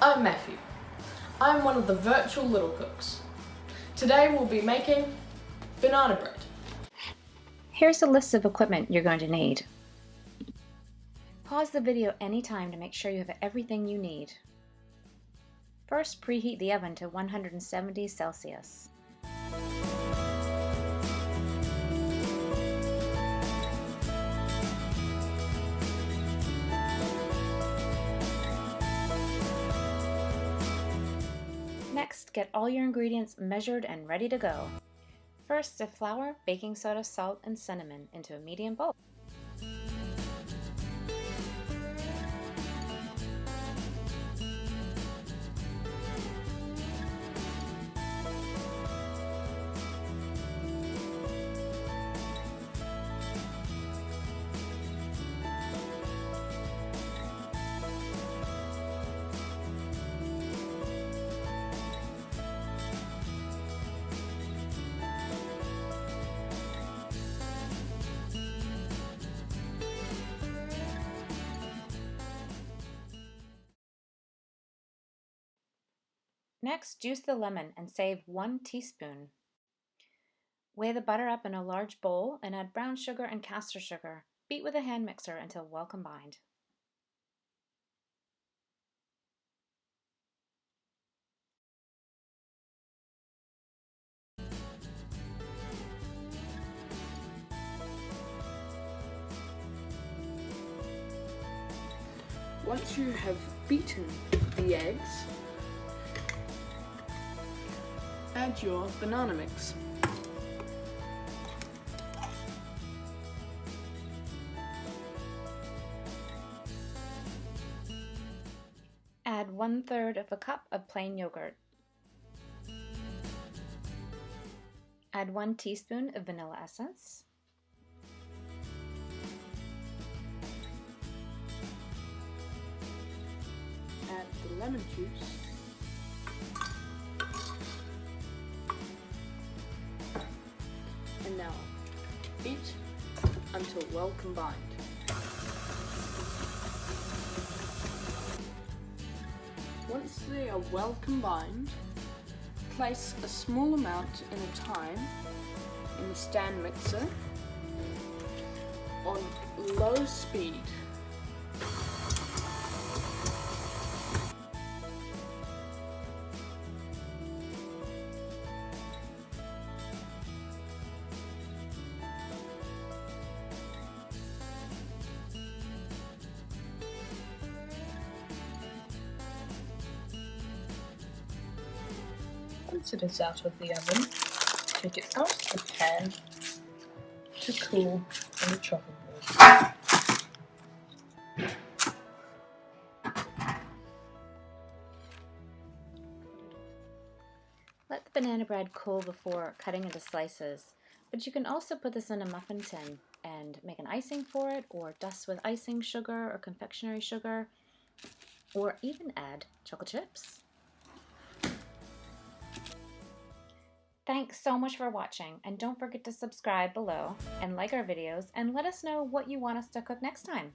I'm Matthew. I'm one of the virtual LittleCooks. Today we'll be making banana bread. Here's a list of equipment you're going to need. Pause the video anytime to make sure you have everything you need. First, preheat the oven to 170 Celsius. Next, get all your ingredients measured and ready to go. First, sift flour, baking soda, salt, and cinnamon into a medium bowl. Next, juice the lemon and save 1 teaspoon. Weigh the butter up in a large bowl and add brown sugar and caster sugar. Beat with a hand mixer until well combined. Once you have beaten the eggs, add your banana mix. Add 1/3 of a cup of plain yogurt. Add 1 teaspoon of vanilla essence. Add the lemon juice. And now beat until well combined. Once they are well combined, place a small amount in a time in the stand mixer on low speed. Once it is out of the oven, take it out of the pan to cool on the chopping board. Let the banana bread cool before cutting into slices, but you can also put this in a muffin tin and make an icing for it, or dust with icing sugar or confectionery sugar, or even add chocolate chips. Thanks so much for watching, and don't forget to subscribe below and like our videos and let us know what you want us to cook next time.